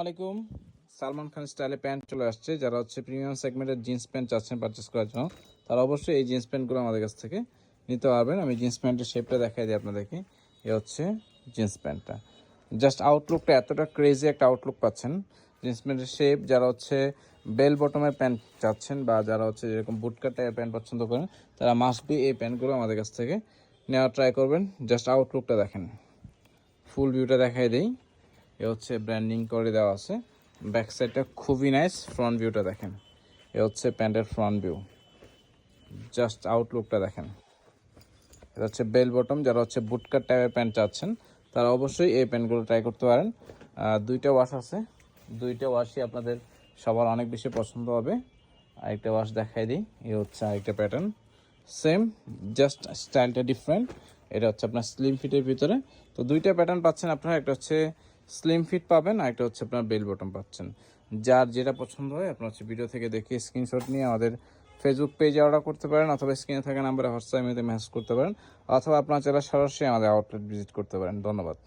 আসসালামাইকুম। সালমান খান স্টাইলে প্যান্ট চলে আসছে। যারা হচ্ছে প্রিমিয়াম সেগমেন্টের জিন্স প্যান্ট চাচ্ছেন পারচেস করার জন্য, তারা অবশ্যই এই জিন্স প্যান্টগুলো আমাদের কাছ থেকে নিতে পারবেন। আমি জিন্স প্যান্টের শেপটা দেখাই দিই আপনাদেরকে। এ হচ্ছে জিন্স প্যান্টটা। জাস্ট আউটলুকটা এতটা ক্রেজি একটা আউটলুক পাচ্ছেন। জিন্স প্যান্টের শেপ, যারা হচ্ছে বেল বটমের প্যান্ট চাচ্ছেন বা যারা হচ্ছে যেরকম বুটকাট টাইপের প্যান্ট পছন্দ করেন, তারা মাস্ট বি এই প্যান্টগুলো আমাদের কাছ থেকে নেওয়ার ট্রাই করবেন। জাস্ট আউটলুকটা দেখেন, ফুল ভিউটা দেখাই দিই। এ হচ্ছে ব্র্যান্ডিং করে দেওয়া আছে। ব্যাক সাইডটা খুবই নাইস, ফ্রন্ট ভিউটা দেখেন। এ হচ্ছে প্যান্টের ফ্রন্ট ভিউ, জাস্ট আউটলুকটা দেখেন। এটা হচ্ছে বেল বটম। যারা হচ্ছে বুটকাট টাইপের প্যান্ট চাচ্ছেন, তারা অবশ্যই এই প্যান্টগুলো ট্রাই করতে পারেন। দুইটা ওয়াশ আছে, দুইটা ওয়াশই আপনাদের সবার অনেক বেশি পছন্দ হবে। আরেকটা ওয়াশ দেখাই দিই। এ হচ্ছে আরেকটা প্যাটার্ন, সেম, জাস্ট স্টাইলটা ডিফারেন্ট। এটা হচ্ছে আপনার স্লিম ফিটের ভিতরে। তো দুইটা প্যাটার্ন পাচ্ছেন আপনারা, একটা হচ্ছে স্লিম ফিট পাবেন, আর একটা হচ্ছে আপনার বেল বটম পাচ্ছেন। যার যেটা পছন্দ হয় আপনার হচ্ছে ভিডিও থেকে দেখে স্ক্রিনশট নিয়ে আমাদের ফেসবুক পেজে অর্ডার করতে পারেন, অথবা স্ক্রিনে থাকা নাম্বারে হোয়াটসঅ্যাপে মেসেজ করতে পারেন, অথবা আপনার চাইলে সরাসরি আমাদের আউটলেট ভিজিট করতে পারেন। ধন্যবাদ।